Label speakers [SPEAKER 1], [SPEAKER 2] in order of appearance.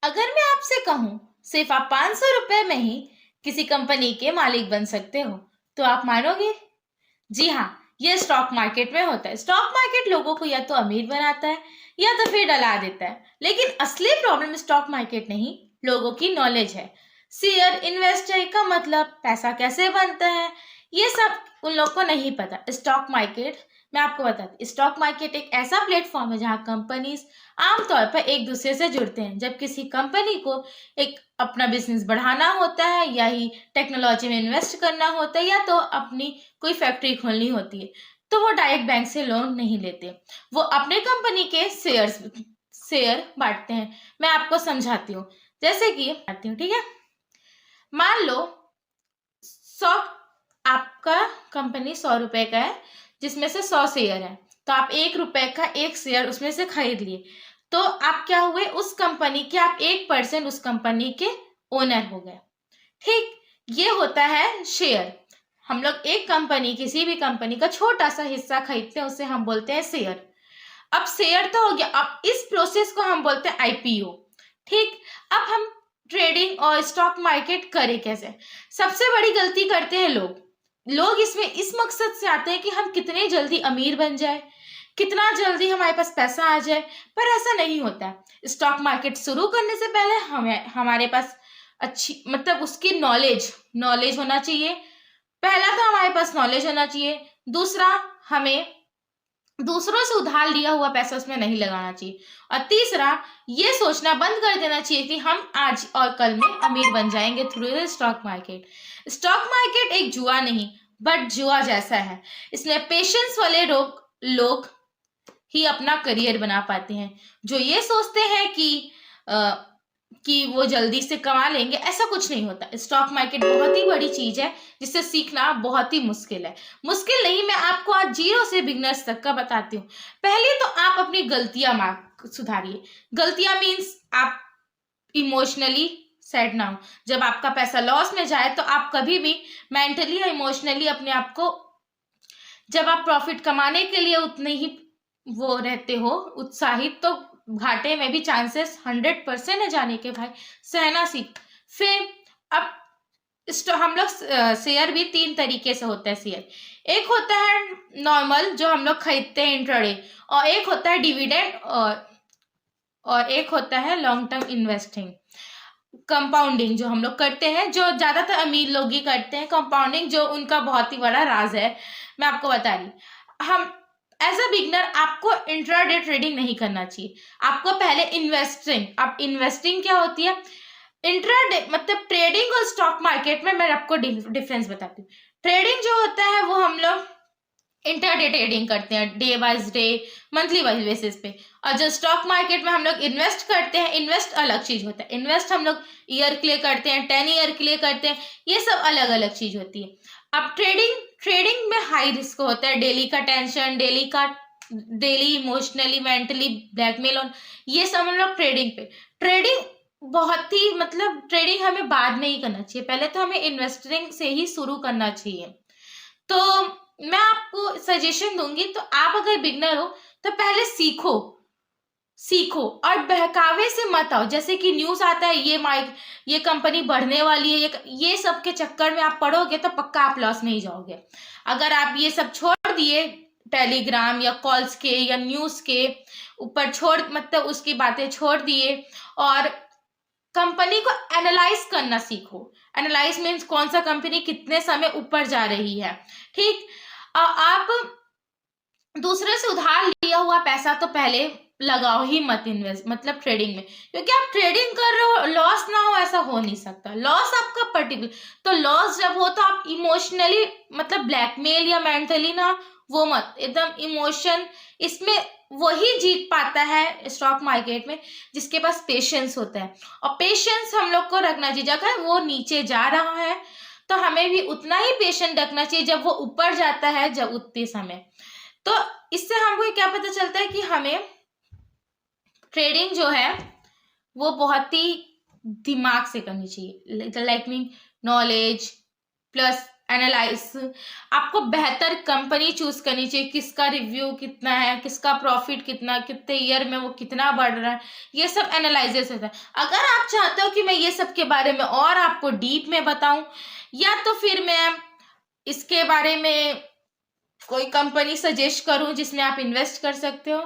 [SPEAKER 1] अगर मैं आपसे कहूं सिर्फ आप 500 रुपए में ही किसी कंपनी के मालिक बन सकते हो तो आप मानोगे? जी हाँ, ये स्टॉक मार्केट में होता है। स्टॉक मार्केट लोगों को या तो अमीर बनाता है या तो फिर डरा देता है। लेकिन असली प्रॉब्लम स्टॉक मार्केट नहीं, लोगों की नॉलेज है। शेयर इन्वेस्टर का मतलब पैसा कैसे बनता है, ये सब उन लोग को नहीं पता। स्टॉक मार्केट, मैं आपको बताती, स्टॉक मार्केट एक ऐसा प्लेटफॉर्म है जहां कंपनीज आमतौर पर एक दूसरे से जुड़ते हैं। जब किसी कंपनी को एक अपना बिजनेस बढ़ाना होता है या ही टेक्नोलॉजी में इन्वेस्ट करना होता है या तो अपनी कोई फैक्ट्री खोलनी होती है, तो वो डायरेक्ट बैंक से लोन नहीं लेते। वो अपने कंपनी के शेयर बांटते हैं। मैं आपको समझाती हूँ, जैसे कि आती हूँ, ठीक है। मान लो 100, आपका कंपनी 100 रुपए का है, जिसमें से 100 शेयर है। तो आप 1 रुपए का एक शेयर उसमें से खरीद लिए, तो आप क्या हुए, उस कंपनी के आप 1% उस कंपनी के ओनर हो गए। ठीक, ये होता है शेयर। हम लोग एक कंपनी, किसी भी कंपनी का छोटा सा हिस्सा खरीदते हैं, उसे हम बोलते हैं शेयर। अब शेयर तो हो गया, अब इस प्रोसेस को हम बोलते हैं आईपीओ। ठीक, अब हम ट्रेडिंग और स्टॉक मार्केट करें कैसे? सबसे बड़ी गलती करते हैं लोग इसमें इस मकसद से आते हैं कि हम कितने जल्दी अमीर बन जाए, कितना जल्दी हमारे पास पैसा आ जाए। पर ऐसा नहीं होता है। स्टॉक मार्केट शुरू करने से पहले हमें हमारे पास अच्छी, मतलब उसकी नॉलेज होना चाहिए। पहला तो हमारे पास नॉलेज होना चाहिए। दूसरा, हमें दूसरों से उधार लिया हुआ पैसा उसमें नहीं लगाना चाहिए। और तीसरा, ये सोचना बंद कर देना चाहिए कि हम आज और कल में अमीर बन जाएंगे through the stock market. Stock market एक जुआ नहीं, बट जुआ जैसा है। इसमें पेशेंस वाले लोग ही अपना करियर बना पाते हैं। जो ये सोचते हैं कि वो जल्दी से कमा लेंगे, ऐसा कुछ नहीं होता। स्टॉक मार्केट बहुत ही बड़ी चीज है, जिसे सीखना बहुत ही मुश्किल है। मुश्किल नहीं, मैं आपको आज जीरो से बिगनर्स तक का बताती हूँ। पहले तो आप अपनी गलतियां सुधारिए। गलतियां मीन्स आप इमोशनली सैड ना हो। जब आपका पैसा लॉस में जाए तो आप कभी भी मेंटली या इमोशनली अपने आप को, जब आप प्रॉफिट कमाने के लिए उतने ही वो रहते हो उत्साहित, तो घाटे में भी चांसेस 100% है जाने के भाई। सहना सीख। फिर अब हम लोग शेयर भी 3 तरीके से होता है शेयर। एक होता है नॉर्मल जो हम लोग खरीदते हैं इंट्राडे, और एक होता है डिविडेंड, और एक होता है लॉन्ग टर्म इन्वेस्टिंग। कंपाउंडिंग जो हम लोग करते हैं, जो ज्यादातर अमीर लोग ही करते हैं। कंपाउंडिंग जो उनका बहुत ही बड़ा राज है, मैं आपको बता रही। हम एज अ बिगनर आपको इंट्राडे ट्रेडिंग नहीं करना चाहिए। आपको पहले इन्वेस्टिंग क्या होती है? इंट्राडे मतलब ट्रेडिंग और स्टॉक मार्केट में मैं आपको डिफरेंस बताती हूँ। ट्रेडिंग जो होता है वो हम लोग इंटरडे ट्रेडिंग करते हैं, day wise day, monthly wise basis पे। और जो स्टॉक मार्केट में हम लोग इन्वेस्ट करते हैं, इन्वेस्ट अलग चीज होता है। इन्वेस्ट हम लोग ईयर के लिए करते हैं, 10 ईयर के लिए करते हैं, ये सब अलग अलग चीज होती है। अब ट्रेडिंग में हाई रिस्क होता है। डेली का tension, daily emotionally mentally blackmail और ये सब हम लोग ट्रेडिंग बहुत ही, मतलब ट्रेडिंग हमें बाद में ही करना चाहिए। पहले तो हमें इन्वेस्टिंग से ही शुरू करना चाहिए। तो मैं आपको सजेशन दूंगी, तो आप अगर बिगनर हो तो पहले सीखो और बहकावे से मत आओ। जैसे कि न्यूज आता है ये कंपनी बढ़ने वाली है, ये सब के चक्कर में आप पढ़ोगे तो पक्का आप लॉस में ही जाओगे। अगर आप ये सब छोड़ दिए, टेलीग्राम या कॉल्स के या न्यूज के ऊपर मतलब उसकी बातें छोड़ दिए, और कंपनी को एनालाइज करना सीखो। एनालाइज मीन्स कौन सा कंपनी कितने समय ऊपर जा रही है। ठीक, आप दूसरे से उधार लिया हुआ पैसा तो पहले लगाओ ही मत इन्वेस्ट, मतलब ट्रेडिंग में। क्योंकि आप ट्रेडिंग कर रहे हो, लॉस ना हो ऐसा हो नहीं सकता। लॉस आपका पर्टिकुलर, तो लॉस जब हो तो आप इमोशनली, मतलब ब्लैकमेल या मेंटली ना, वो मत, एकदम इमोशन। इसमें वही जीत पाता है स्टॉक मार्केट में जिसके पास पेशेंस होता है। और पेशेंस हम लोग को रखना चाहिए। अगर वो नीचे जा रहा है तो हमें भी उतना ही पेशेंस रखना चाहिए जब वो ऊपर जाता है, जब उतने समय। तो इससे हमको क्या पता चलता है कि हमें ट्रेडिंग जो है वो बहुत ही दिमाग से करनी चाहिए। Like mean knowledge plus analyse, आपको बेहतर कंपनी चूज करनी चाहिए, किसका रिव्यू कितना है, किसका प्रॉफिट कितना, कितने ईयर में वो कितना बढ़ रहा है, ये सब एनालिसिस होता है। अगर आप चाहते हो कि मैं ये सब के बारे में और आपको डीप में बताऊं, या तो फिर मैं इसके बारे में कोई कंपनी सजेस्ट करूं जिसमें आप इन्वेस्ट कर सकते हो,